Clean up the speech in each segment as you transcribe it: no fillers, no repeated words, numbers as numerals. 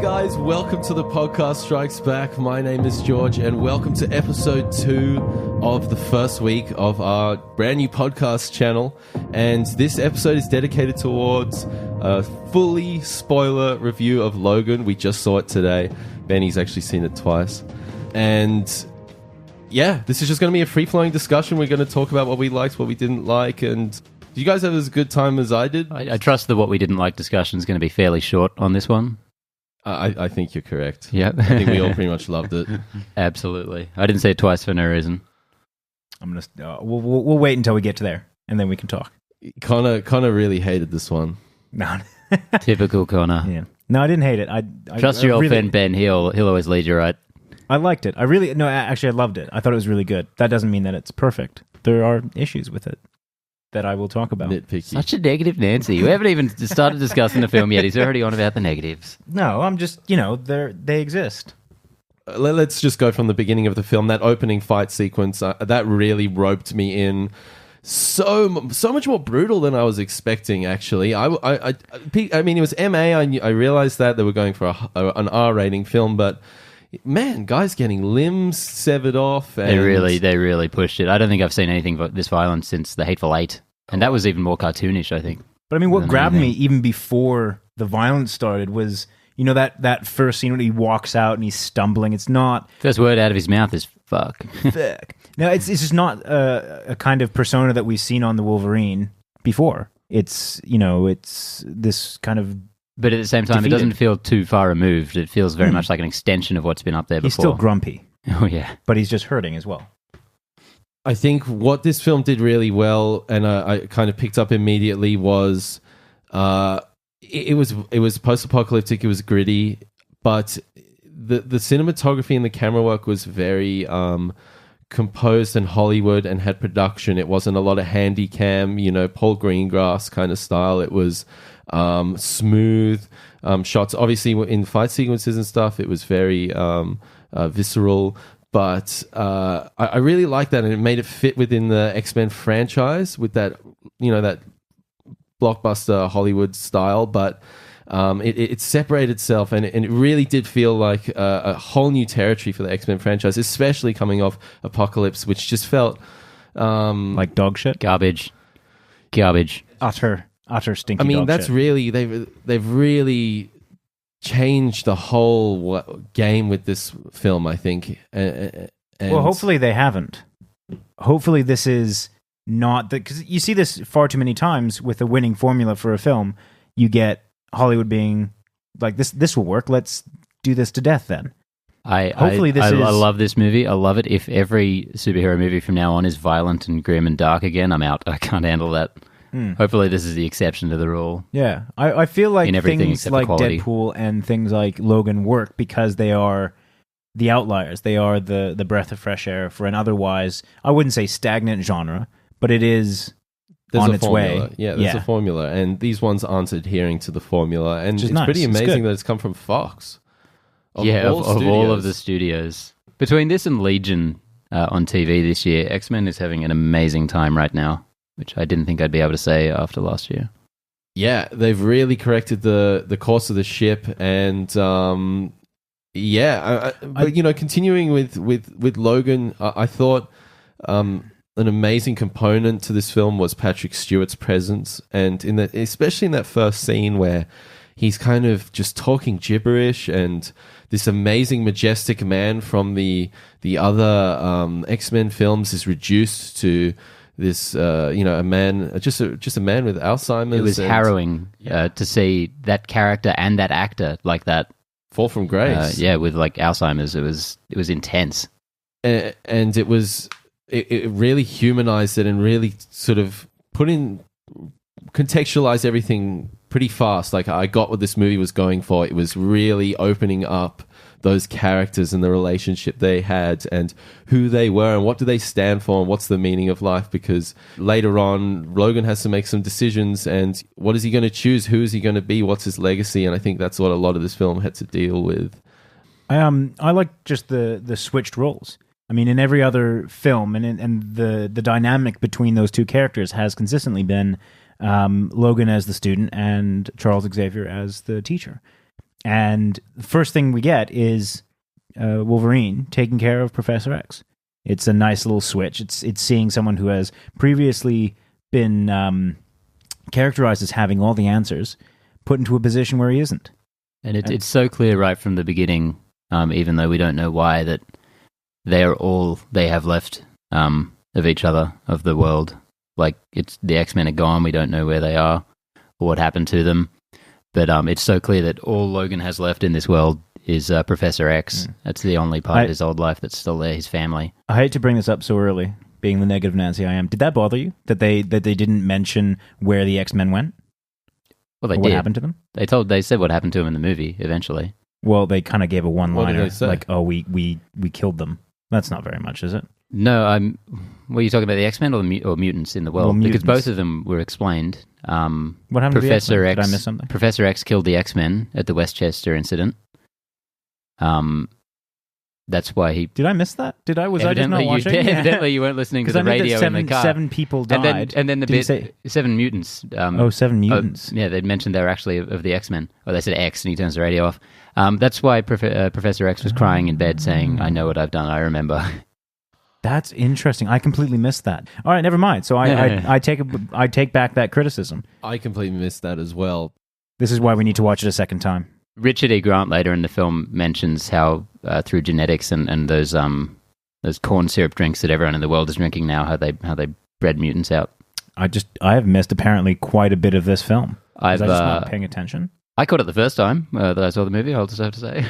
guys, welcome to the podcast Strikes Back. My name is George and welcome to episode 2 of the first week of our brand new podcast channel. And this episode is dedicated towards a fully spoiler review of Logan. We just saw it today. Benny's actually seen it twice. And yeah, this is just going to be a free-flowing discussion. We're going to talk about what we liked, what we didn't like, and did you guys have as good time as I did? I trust that what we didn't like discussion is going to be fairly short on this one. I think you're correct. Yeah, I think we all pretty much loved it. Absolutely. I didn't say it twice for no reason. I'm gonna. We'll wait until we get to there, and then we can talk. Connor really hated this one. No, Typical Connor. yeah. No, I didn't hate it. I Trust your old friend Ben. He'll always lead you right. I liked it. I loved it. I thought it was really good. That doesn't mean that it's perfect. There are issues with it that I will talk about. Nitpicky. Such a negative Nancy. We haven't even started discussing the film yet. He's already on about the negatives. No, I'm just, they exist. Let's just go from the beginning of the film. That opening fight sequence, that really roped me in. So much more brutal than I was expecting, actually. I mean, it was MA. I realized that they were going for an R-rating film, but man, guys getting limbs severed off. And They really pushed it. I don't think I've seen anything this violent since The Hateful Eight. And that was even more cartoonish, I think. But I mean, what grabbed me even before the violence started was, that first scene when he walks out and he's stumbling. It's not... First word out of his mouth is fuck. Fuck. No, it's just not a kind of persona that we've seen on the Wolverine before. It's this kind of... But at the same time, defeated. It doesn't feel too far removed. It feels very much like an extension of what's been up there before. He's still grumpy. Oh, yeah. But he's just hurting as well. I think what this film did really well, and I kind of picked up immediately, was it was post-apocalyptic, it was gritty, but the cinematography and the camera work was very composed and Hollywood and had production. It wasn't a lot of handy cam, Paul Greengrass kind of style. It was smooth shots. Obviously, in fight sequences and stuff, it was very visceral. But I really liked that, and it made it fit within the X-Men franchise with that, that blockbuster Hollywood style. But it separated itself, and it really did feel like a whole new territory for the X-Men franchise, especially coming off Apocalypse, which just felt like dog shit, garbage, utter stinky. I mean, dog that's shit. really they've really changed the whole game with this film, I think. And well, hopefully they haven't. Hopefully this is not because you see this far too many times with a winning formula for a film. You get Hollywood being like, this will work. Let's do this to death then. I love this movie. I love it. If every superhero movie from now on is violent and grim and dark again, I'm out. I can't handle that. Hopefully this is the exception to the rule. Yeah. I feel like things like quality. Deadpool and things like Logan work because they are the outliers. They are the breath of fresh air for an otherwise, I wouldn't say stagnant genre, but it is on its way. Yeah, there's a formula, and these ones aren't adhering to the formula, and it's pretty amazing that it's come from Fox. Of all of the studios. Between this and Legion on TV this year, X-Men is having an amazing time right now, which I didn't think I'd be able to say after last year. Yeah, they've really corrected the course of the ship, and but continuing with Logan, I thought an amazing component to this film was Patrick Stewart's presence, and especially in that first scene where he's kind of just talking gibberish, and this amazing, majestic man from the other X-Men films is reduced to this, a man, just a man with Alzheimer's. It was harrowing to see that character and that actor like that fall from grace. With like Alzheimer's, it was intense, and it was. It really humanized it and really sort of contextualized everything pretty fast. Like, I got what this movie was going for. It was really opening up those characters and the relationship they had and who they were and what do they stand for and what's the meaning of life, because later on Logan has to make some decisions, and what is he going to choose? Who is he going to be? What's his legacy? And I think that's what a lot of this film had to deal with. I like just the switched roles. I mean, in every other film, and the dynamic between those two characters has consistently been Logan as the student and Charles Xavier as the teacher. And the first thing we get is Wolverine taking care of Professor X. It's a nice little switch. It's seeing someone who has previously been characterized as having all the answers put into a position where he isn't. And it's so clear right from the beginning, even though we don't know why, that they are all they have left of each other, of the world. Like, it's the X-Men are gone. We don't know where they are or what happened to them. But it's so clear that all Logan has left in this world is Professor X. That's the only part of his old life that's still there, his family. I hate to bring this up so early, being the negative Nancy I am. Did that bother you? That they didn't mention where the X-Men went? Well, they did. What happened to them? They said what happened to him in the movie, eventually. Well, they kind of gave a one-liner. What did they say? Like, oh, we killed them. That's not very much, is it? No, were you talking about the X-Men or mutants in the world? Well, because both of them were explained. What happened Professor to the X-Men? X? Did I miss something? Professor X killed the X-Men at the Westchester incident. That's why he... Did I miss that? Was I just not watching? Evidently you weren't listening to the radio in the car. 7 people died. And then the bit... 7 mutants. 7 mutants. Yeah, they'd mentioned they were actually of the X-Men. Or they said X, and he turns the radio off. That's why Professor X was crying in bed saying, I know what I've done, I remember. That's interesting. I completely missed that. All right, never mind. So I take back that criticism. I completely missed that as well. This is why we need to watch it a second time. Richard E. Grant later in the film mentions how through genetics and those corn syrup drinks that everyone in the world is drinking now, how they bred mutants out. I have missed apparently quite a bit of this film. I was just not paying attention. I caught it the first time that I saw the movie, I'll just have to say.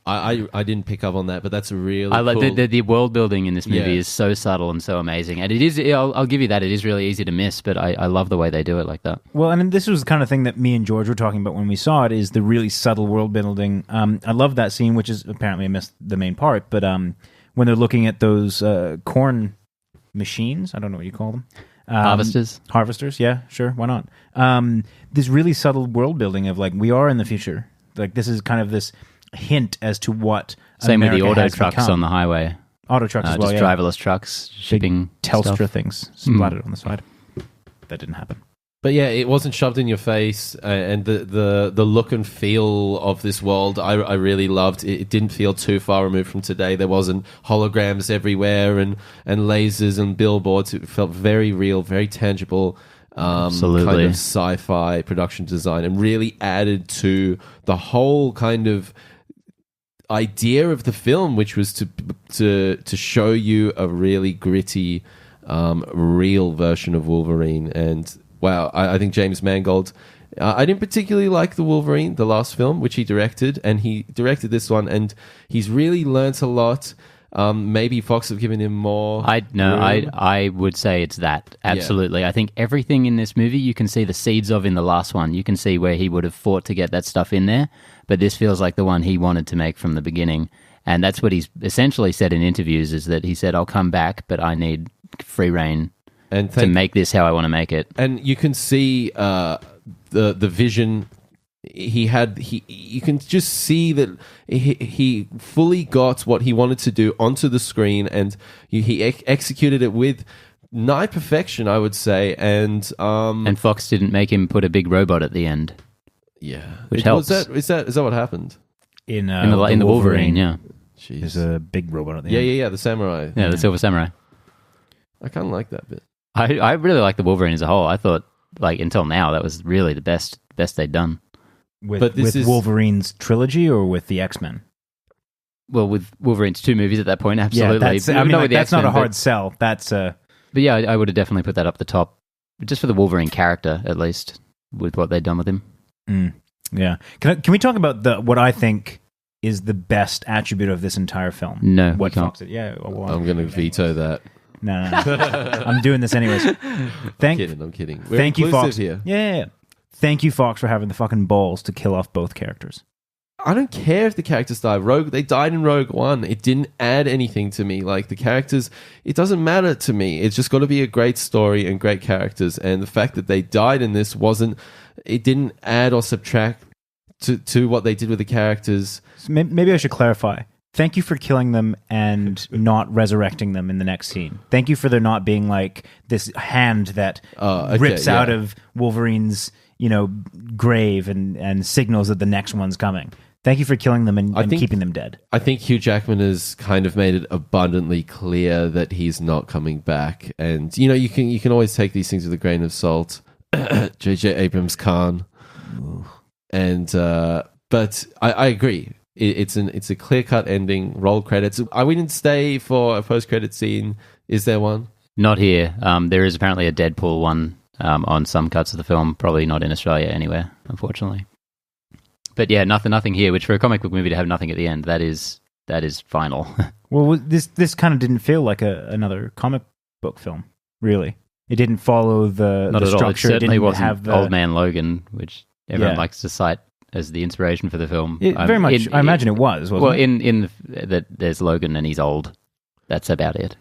I didn't pick up on that, but that's a really I like cool... the world building in this movie is so subtle and so amazing. And it is, I'll give you that, it is really easy to miss, but I love the way they do it like that. Well, and this was the kind of thing that me and George were talking about when we saw it, is the really subtle world building. I love that scene, which is apparently I missed the main part, but when they're looking at those corn machines, I don't know what you call them. Harvesters, yeah, sure, why not? This really subtle world building of like, we are in the future. Like, this is kind of this hint as to what Same America with the auto has trucks become. on the highway. Auto trucks as well, just driverless trucks, shipping big Telstra stuff. things splattered on the side. That didn't happen. But yeah, it wasn't shoved in your face, and the look and feel of this world, I really loved. It didn't feel too far removed from today. There wasn't holograms everywhere and lasers and billboards. It felt very real, very tangible, Absolutely. kind of sci-fi production design, and really added to the whole kind of idea of the film, which was to show you a really gritty, real version of Wolverine. And wow, I think James Mangold, I didn't particularly like the Wolverine, the last film, which he directed, and he directed this one, and he's really learnt a lot. Maybe Fox have given him more. I would say it's that. Absolutely. Yeah. I think everything in this movie you can see the seeds of in the last one. You can see where he would have fought to get that stuff in there, but this feels like the one he wanted to make from the beginning. And that's what he's essentially said in interviews, is that he said, I'll come back, but I need free reign to make this how I want to make it. And you can see the vision he had. You can just see that he fully got what he wanted to do onto the screen, and he executed it with nigh perfection, I would say. And Fox didn't make him put a big robot at the end. Yeah, which helps. Is that what happened in the Wolverine? Yeah, jeez. There's a big robot at the end. Yeah, the samurai. Yeah, the Silver Samurai. I kind of like that bit. I really like the Wolverine as a whole. I thought, like, until now, that was really the best they'd done. With Wolverine's trilogy or with the X-Men? Well, with Wolverine's 2 movies at that point, absolutely. Yeah, that's not a hard sell. But yeah, I would have definitely put that up the top, just for the Wolverine character, at least, with what they'd done with him. Yeah. Can we talk about what I think is the best attribute of this entire film? No, what Fox did? Yeah, I'm going to veto that. No. I'm doing this anyways. I'm kidding. Thank you, Fox. Here. Yeah. Thank you, Fox, for having the fucking balls to kill off both characters. I don't care if the characters die. They died in Rogue One. It didn't add anything to me. Like, the characters, it doesn't matter to me. It's just got to be a great story and great characters. And the fact that they died in this it didn't add or subtract to what they did with the characters. So maybe I should clarify. Thank you for killing them and not resurrecting them in the next scene. Thank you for there not being like this hand that rips out of Wolverine's, grave and signals that the next one's coming. Thank you for killing them and think- keeping them dead. I think Hugh Jackman has kind of made it abundantly clear that he's not coming back, and you can always take these things with a grain of salt. J.J. Abrams Khan, and but I agree. It's a clear cut ending. Roll credits. We didn't stay for a post credit scene. Is there one? Not here. There is apparently a Deadpool one on some cuts of the film. Probably not in Australia anywhere, unfortunately. But yeah, nothing here. Which for a comic book movie to have nothing at the end, that is final. Well, this kind of didn't feel like another comic book film, really. It didn't follow the Not the at all. It structure. certainly didn't wasn't have the Old Man Logan, which everyone Yeah. likes to cite as the inspiration for the film. Very much. I imagine it was. Wasn't Well, it? that there's Logan and he's old. That's about it.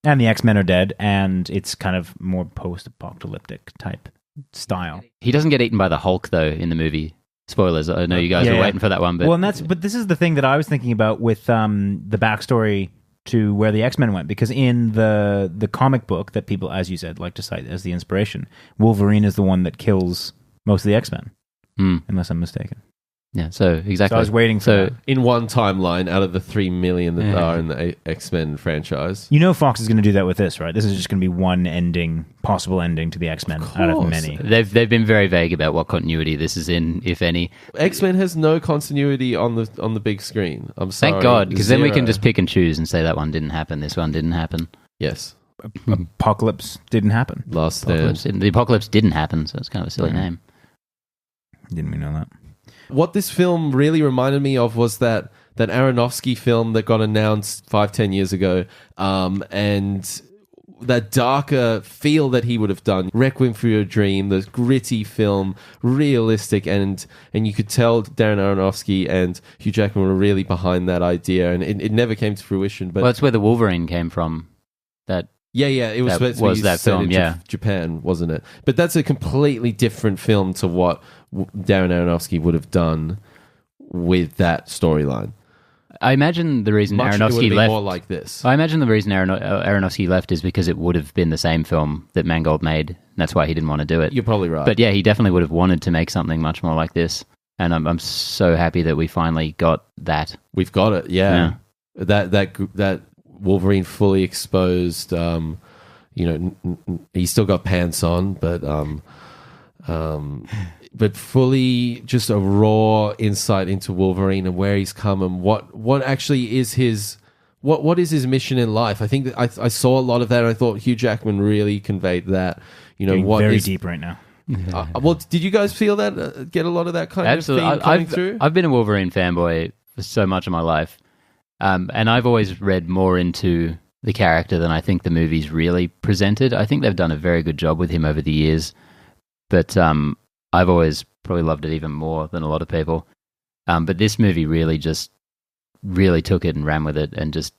And the X-Men are dead, and it's kind of more post-apocalyptic type style. He doesn't get eaten by the Hulk though in the movie. Spoilers. I know you guys were waiting for that one, but well, but this is the thing that I was thinking about with the backstory to where the X-Men went, because in the comic book that people, as you said, like to cite as the inspiration, Wolverine is the one that kills most of the X-Men, unless I'm mistaken. yeah. So exactly. So I was waiting for that. In one timeline out of the 3 million that are in the X-Men franchise. You know Fox is going to do that with this, right? This is just going to be one possible ending to the X-Men out of many. They've been very vague about what continuity this is in, if any. X-Men has no continuity on the big screen. I'm sorry. Thank God, because then we can Zero. just pick and choose and say that one didn't happen, this one didn't happen. Yes. Apocalypse didn't happen. Last Stand. The apocalypse didn't happen, so it's kind of a silly name. Didn't we know that? What this film really reminded me of was that Aronofsky film that got announced 5-10 years ago, and that darker feel that he would have done. Requiem for Your Dream, the gritty film, realistic, and you could tell Darren Aronofsky and Hugh Jackman were really behind that idea, and it never came to fruition. But Well, that's where the Wolverine came from. It it was that set film, in yeah. Japan, wasn't it? But that's a completely different film to what Darren Aronofsky would have done with that storyline. I imagine the reason Much it would Aronofsky be left. more like this. I imagine the reason Aronofsky left is because it would have been the same film that Mangold made. And that's why he didn't want to do it. You're probably right. But yeah, he definitely would have wanted to make something much more like this. And I'm so happy that we finally got that. We've got it. Yeah. That Wolverine fully exposed. He's still got pants on, but fully just a raw insight into Wolverine and where he's come and what actually is his what is his mission in life. I think that I saw a lot of that, and I thought Hugh Jackman really conveyed that. Getting what very is deep right now. well, did you guys feel that? Get a lot of that kind Absolutely. of theme coming through? I've been a Wolverine fanboy for so much of my life. And I've always read more into the character than I think the movie's really presented. I think they've done a very good job with him over the years. But I've always probably loved it even more than a lot of people. But this movie really took it and ran with it and just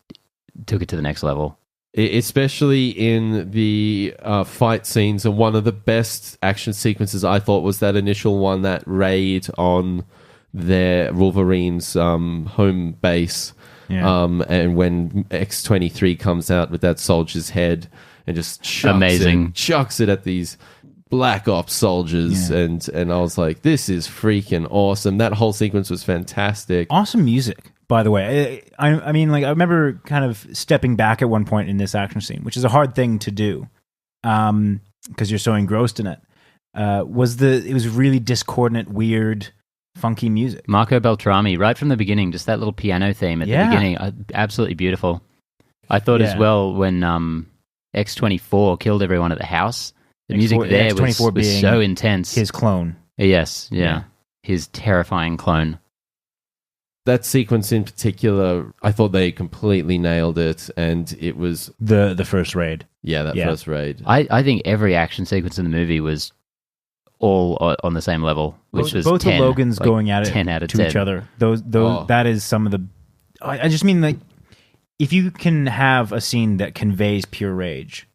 took it to the next level. Especially in the fight scenes, and one of the best action sequences I thought was that initial one, that raid on their Wolverine's home base. Yeah. And when X-23 comes out with that soldier's head and just chucks it at these Black Ops soldiers, and I was like, this is freaking awesome. That whole sequence was fantastic. Awesome music, by the way. I mean, like, I remember kind of stepping back at one point in this action scene, which is a hard thing to do because you're so engrossed in it. It was really discordant, weird, funky music. Marco Beltrami, right from the beginning, just that little piano theme at the beginning, absolutely beautiful. I thought as well when X-24 killed everyone at the house, the music there was so intense. His clone. Yes, yeah. His terrifying clone. That sequence in particular, I thought they completely nailed it, and it was the first raid. Yeah, first raid. I think every action sequence in the movie was all on the same level, which was both 10, the Logans like going at it 10 out of to 10. each other. Those that is some of the. I just mean, like, if you can have a scene that conveys pure rage,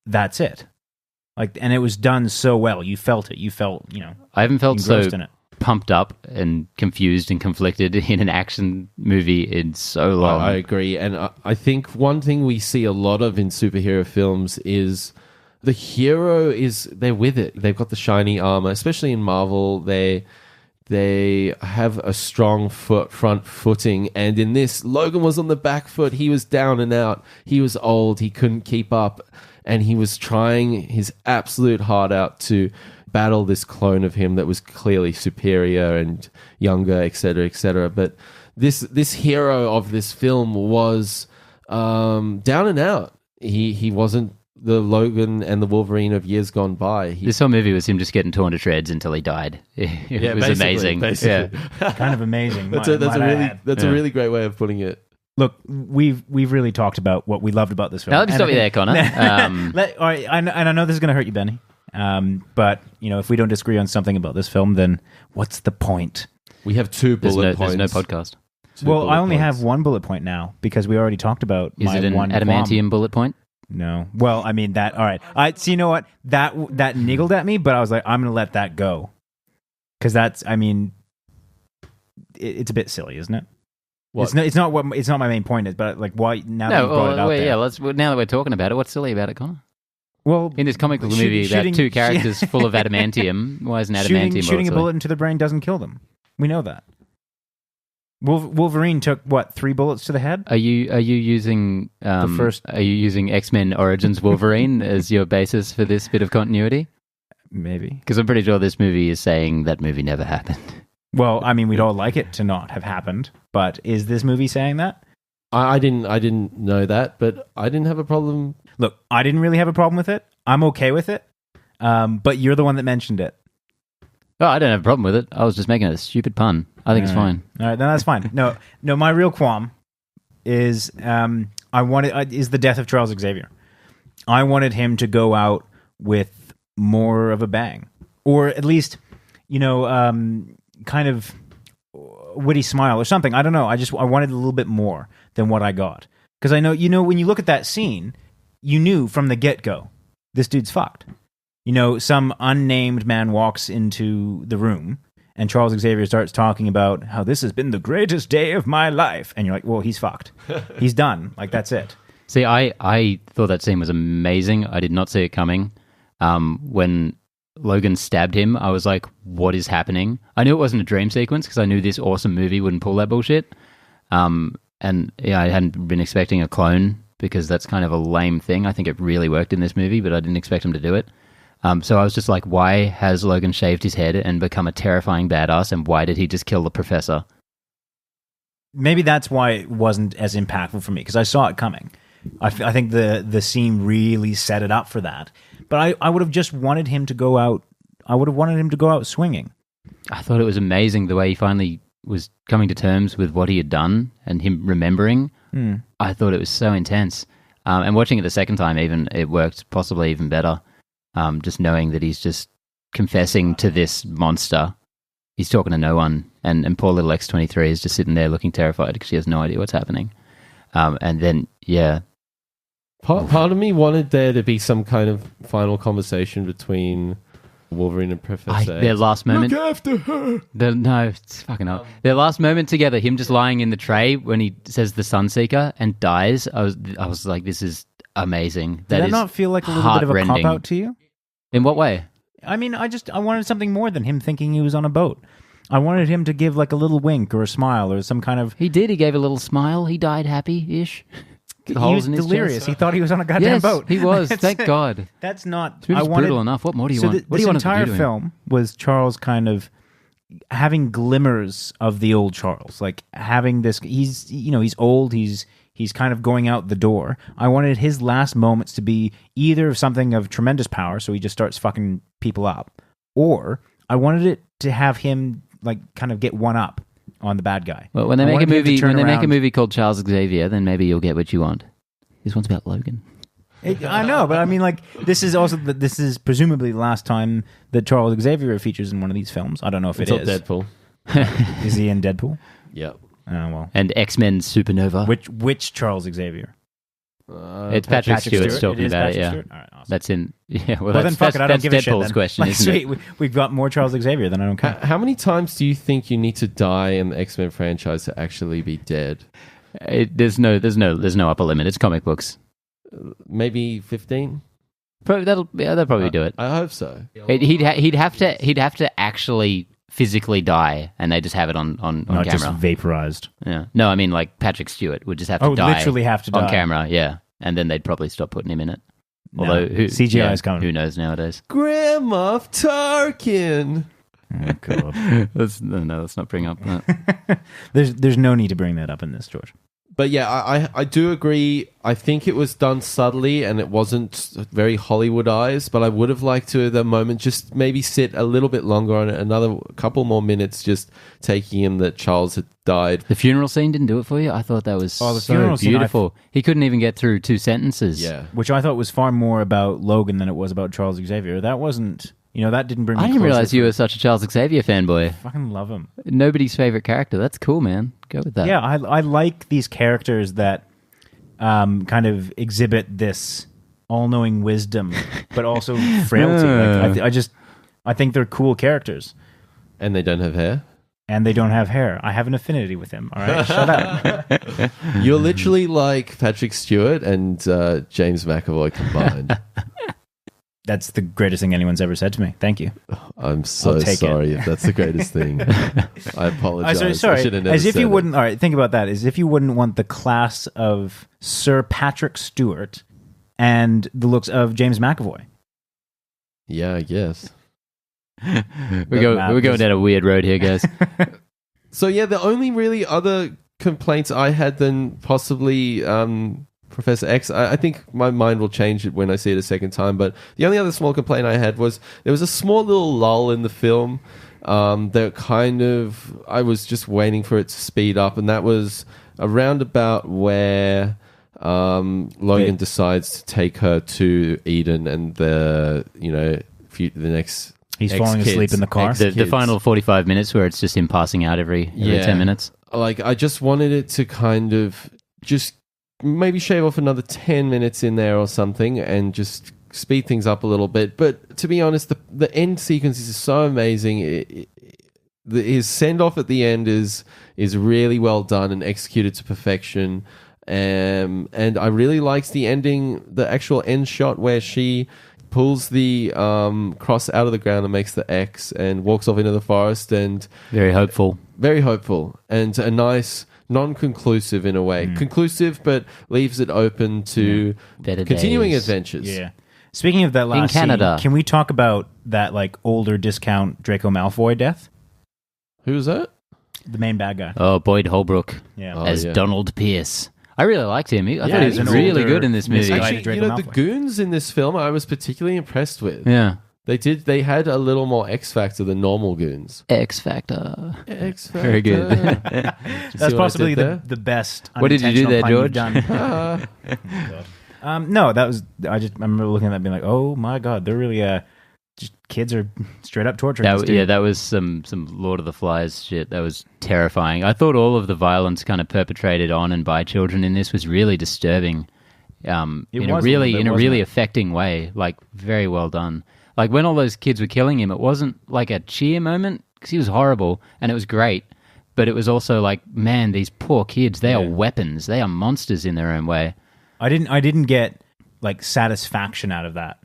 that's it. Like, and it was done so well. You felt it. You felt, I haven't felt so engrossed in it. pumped up and confused and conflicted in an action movie in so long. I agree, and I think one thing we see a lot of in superhero films is the hero they're with it. They've got the shiny armor, especially in Marvel. They they have a strong front footing. And in this, Logan was on the back foot. He was down and out. He was old. He couldn't keep up. And he was trying his absolute heart out to battle this clone of him that was clearly superior and younger, etc., etc. But this hero of this film was down and out. He wasn't the Logan and the Wolverine of years gone by. This whole movie was him just getting torn to shreds until he died. It was amazing. Basically. Yeah. Kind of amazing. That's a really great way of putting it. Look, we've really talked about what we loved about this film. Now let me stop you there, Connor. All right, and I know this is going to hurt you, Benny. But if we don't disagree on something about this film, then what's the point? We have two bullet points. There's no podcast. Well, I only have one bullet point now because we already talked about Is my it an one adamantium bullet point? No. Well, I mean that. All right. So you know what? That niggled at me, but I was like, I'm going to let that go because that's. I mean, it's a bit silly, isn't it? What? It's not my main point, but like why now that you brought it out there. Yeah. Now that we're talking about it, what's silly about it, Connor? Well, in this comic book movie about two characters full of adamantium, why isn't adamantium shooting a bullet into the brain doesn't kill them? We know that. Wolverine took what 3 bullets to the head? Are you using the first? Are you using X-Men Origins Wolverine as your basis for this bit of continuity? Maybe because I'm pretty sure this movie is saying that movie never happened. Well, I mean, we'd all like it to not have happened, but is this movie saying that? I didn't know that, but I didn't have a problem. Look, I didn't really have a problem with it. I'm okay with it, but you're the one that mentioned it. Oh, I don't have a problem with it. I was just making a stupid pun. I think it's fine. All right, then that's fine. No, my real qualm is is the death of Charles Xavier. I wanted him to go out with more of a bang, or at least, kind of witty smile or something. I don't know. I wanted a little bit more than what I got because I know when you look at that scene, you knew from the get-go this dude's fucked. Some unnamed man walks into the room and Charles Xavier starts talking about how this has been the greatest day of my life. And you're like, well, he's fucked. He's done. Like, that's it. See, I thought that scene was amazing. I did not see it coming. When Logan stabbed him, I was like, what is happening? I knew it wasn't a dream sequence because I knew this awesome movie wouldn't pull that bullshit. And I hadn't been expecting a clone because that's kind of a lame thing. I think it really worked in this movie, but I didn't expect him to do it. So I was just like, why has Logan shaved his head and become a terrifying badass, and why did he just kill the professor? Maybe that's why it wasn't as impactful for me, because I saw it coming. I think the scene really set it up for that. But I would have just wanted him to go out. I would have wanted him to go out swinging. I thought it was amazing the way he finally was coming to terms with what he had done and him remembering. I thought it was so intense. And watching it the second time, even it worked possibly even better. Just knowing that he's just confessing to this monster. He's talking to no one. And poor little X-23 is just sitting there looking terrified because she has no idea what's happening. And then, yeah. Part of me wanted there to be some kind of final conversation between Wolverine and Professor X. Their last moment. Look after her! No, it's fucking up. Their last moment together, him just lying in the tray when he says the Sunseeker and dies, I was like, this is amazing. Did that not feel like a little bit of a cop-out to you? In what way? I mean, I wanted something more than him thinking he was on a boat. I wanted him to give like a little wink or a smile or some kind of... He did. He gave a little smile. He died happy-ish. He was delirious. He thought he was on a goddamn boat. He was. Thank God. That's not... It's brutal enough. What more do you want? What do you want this entire film was Charles kind of having glimmers of the old Charles. Like having this... He's old. He's kind of going out the door. I wanted his last moments to be either something of tremendous power, so he just starts fucking people up, or I wanted it to have him like kind of get one up on the bad guy. Well, when they make a movie called Charles Xavier, then maybe you'll get what you want. This one's about Logan. I know, but I mean, like, this is presumably the last time that Charles Xavier features in one of these films. I don't know if it's Deadpool. Is he in Deadpool? Yep. Oh, well. And X-Men Supernova. Which Charles Xavier? It's Patrick Stewart's talking about it, yeah. All right, awesome. That's in... Yeah, well then fuck it, I don't give a shit. That's Deadpool's question, like, isn't sweet, it? We've got more Charles Xavier, then I don't care. How many times do you think you need to die in the X-Men franchise to actually be dead? There's no upper limit. It's comic books. Maybe 15? They'll probably do it. I hope so. He'd have to actually physically die, and they just have it on Not camera. just vaporized. Yeah. No, I mean like Patrick Stewart would just have to die. Literally have to die on camera. Yeah, and then they'd probably stop putting him in it. No, Although CGI is coming. Who knows nowadays? Grand Moff Tarkin. Oh, God. Let's not bring up that. There's no need to bring that up in this, George. But yeah, I do agree. I think it was done subtly and it wasn't very Hollywoodized, but I would have liked to at the moment just maybe sit a little bit longer on it, another couple more minutes, just taking him that Charles had died. The funeral scene didn't do it for you? I thought that was the so funeral scene, beautiful. He couldn't even get through 2 sentences. Yeah. Which I thought was far more about Logan than it was about Charles Xavier. That wasn't... that didn't bring me I didn't closer realize to you it. were such a Charles Xavier fanboy. I fucking love him. Nobody's favorite character. That's cool, man. Go with that. Yeah, I like these characters that kind of exhibit this all-knowing wisdom, but also frailty. I think they're cool characters. And they don't have hair? And they don't have hair. I have an affinity with him. All right, shut up. You're literally like Patrick Stewart and James McAvoy combined. That's the greatest thing anyone's ever said to me. Thank you. I'm so sorry if that's the greatest thing. I apologize. Sorry. I should have never As if said you it. wouldn't. All right, think about that. As if you wouldn't want the class of Sir Patrick Stewart and the looks of James McAvoy. Yeah, I guess. We're going down a weird road here, guys. So yeah, the only really other complaints I had than possibly Professor X, I think my mind will change it when I see it a second time, but the only other small complaint I had was there was a small little lull in the film that kind of, I was just waiting for it to speed up, and that was around about where Logan decides to take her to Eden and the next... He's falling asleep in the car. The final 45 minutes where it's just him passing out every 10 minutes. Like, I just wanted it to kind of just maybe shave off another 10 minutes in there or something and just speed things up a little bit. But to be honest, the end sequence is so amazing. His send-off at the end is really well done and executed to perfection. And I really liked the ending, the actual end shot where she pulls the cross out of the ground and makes the X and walks off into the forest. And Very hopeful. Very hopeful. And a nice... non-conclusive in a way. Conclusive, but leaves it open to Better continuing days. adventures. Yeah. Speaking of that last Canada. scene, can we talk about that like older discount Draco Malfoy death? Who was that? The main bad guy. Oh, Boyd Holbrook Yeah. as yeah. Donald Pierce. I really liked him. I thought he was he's an really older good in this movie. misguided Actually, Draco the Malfoy. goons in this film I was particularly impressed with. Yeah. They had a little more X factor than normal goons. X Factor. X factor. Very good. That's possibly the best. What did you do there, unintentional George? pun you've done. No, that was. I remember looking at that, and being like, "Oh my god, they're really just kids are straight up torturing." this dude. That was some Lord of the Flies shit. That was terrifying. I thought all of the violence kind of perpetrated on and by children in this was really disturbing. In a really affecting way. Like very well done. Like when all those kids were killing him, it wasn't like a cheer moment because he was horrible and it was great. But it was also like, man, these poor kids, they are weapons. They are monsters in their own way. I didn't get like satisfaction out of that.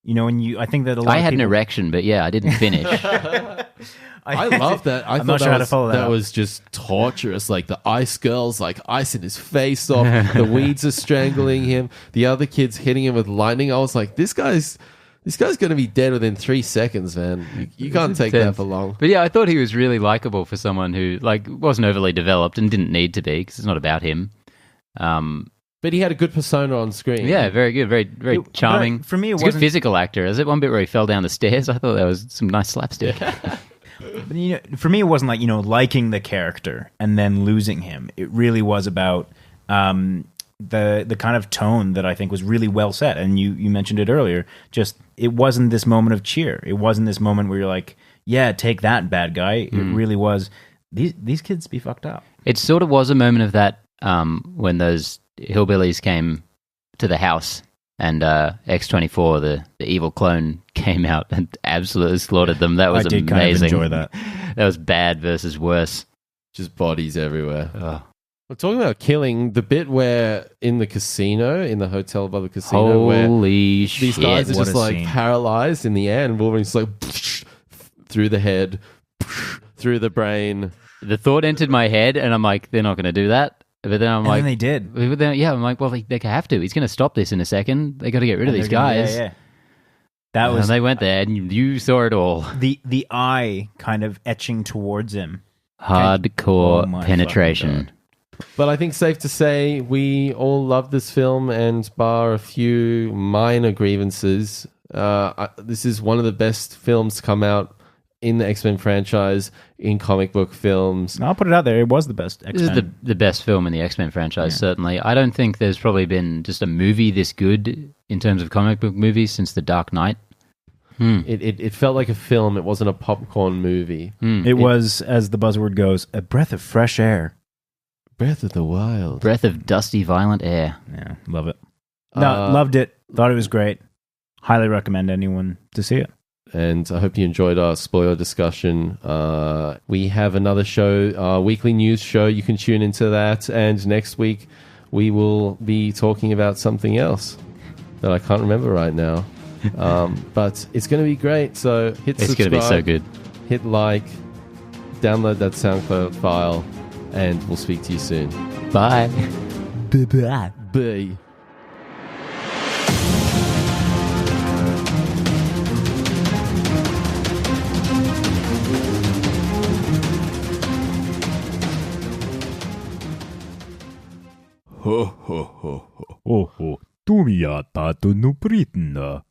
I think that a lot I of had an people... erection, but yeah, I didn't finish. I love that. I'm not sure how to follow that that up. was just torturous. Like the ice girls, like icing his face off. The weeds are strangling him. The other kids hitting him with lightning. I was like, this guy's going to be dead within 3 seconds, man. You can't take that for long. But yeah, I thought he was really likable for someone who like wasn't overly developed and didn't need to be because it's not about him. But he had a good persona on screen. Yeah, very good, very charming. For me, it He's a wasn't good physical actor. Is it one bit where he fell down the stairs? I thought that was some nice slapstick. But, for me, it wasn't like liking the character and then losing him. It really was about the kind of tone that I think was really well set. And you mentioned it earlier. Just it wasn't this moment of cheer. It wasn't this moment where you're like, yeah, take that, bad guy. It really was. These kids be fucked up. It sort of was a moment of that when those hillbillies came to the house and X-24, the evil clone, came out and absolutely slaughtered them. That was amazing. amazing. Kind of enjoy that. That was bad versus worse. Just bodies everywhere. Oh. We're talking about killing, the bit where in the casino, in the hotel above the casino, where Holy shit. these guys are what just a like scene. paralyzed in the air, and Wolverine's like through the head, through the brain. The thought entered my head, and I'm like, they're not going to do that. But then I'm like, then they did. I'm like, well, they have to. He's going to stop this in a second. They got to get rid of these guys. Yeah. That was. And they went there, and you saw it all. The eye kind of etching towards him. Hardcore penetration. But I think safe to say we all love this film, and bar a few minor grievances, this is one of the best films to come out in the X-Men franchise, in comic book films. I'll put it out there. It was the best X-Men. This is the best film in the X-Men franchise, certainly. I don't think there's probably been just a movie this good in terms of comic book movies since The Dark Knight. It felt like a film. It wasn't a popcorn movie. It was, as the buzzword goes, a breath of fresh air. Breath of the Wild. Breath of dusty, violent air. Yeah, love it. No, loved it. Thought it was great. Highly recommend anyone to see it. And I hope you enjoyed our spoiler discussion. We have another show, our weekly news show. You can tune into that. And next week, we will be talking about something else that I can't remember right now. But it's going to be great. So hit subscribe. It's going to be so good. Hit like. Download that SoundCloud file. And we'll speak to you soon. Bye. Bye. Bye. Ого, তুমি я тату ну притна.